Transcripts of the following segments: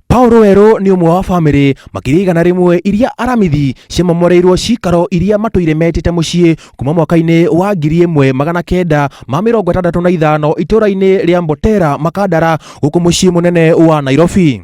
Paul Wero ni umwe wa family makirigana rimwe iria aramithi ciamomoreirwo cikaro iria matũire metete muciĩ kuma mwaka-inĩ wa 1965 itũra-inĩ ria Mbotera Makandara gũkũ muciĩ munene wa Nairobi.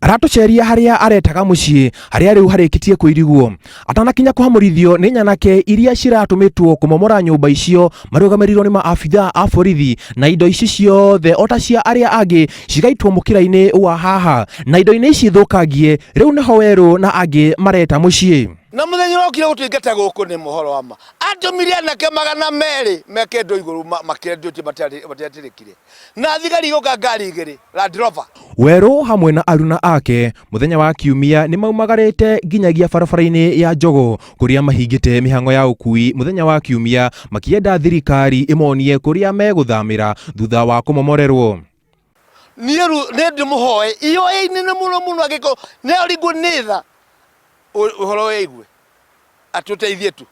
Aratuceria haria aretaga muciĩ haria riu harikitie kuirigwo atanakinya kuhamurithio ni nyanake iria ciratumitwo kumomora nyumba icio marugamirirwo ni maabitha a borithi na indo ici ciothe ota cia aria angi cigaitwo mukira-ini wa haha na indo-ini ici thukangie riu niho Weru na angi mareta muciĩ. Na muthenya rokire gutungata guku ni muhoro wa ma atumiria nake 200 meke ndo iguru makendio ti batiatirikire na thigari guka ngari igiri Land Rover. Weru hamwe na aruna ake muthenya wa Kiumia ni maumagarite nginyagia barabara-ini ya Jogoo kuria mahingite mihango ya Ũkuui muthenya wa Kiumia makienda thirikari imonie kuria meguthamira thutha wa kumomorerwo. Nieru ne muhoe iyo ni muno agiko ne origu nitha uhoro weigwe atuteithie tu.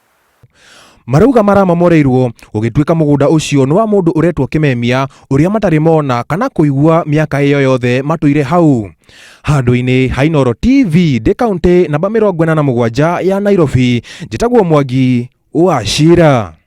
Marauga maramomoreirwo gugituika mugunda ucio ni wa mundu uretwo Kimemia uria matari mona kana kuigua miaka iyo yothe matuire hau. Handu-ini ha Inooro TV de county namba 47 ya Nairobi, njitagwo Mwangi wa Shira.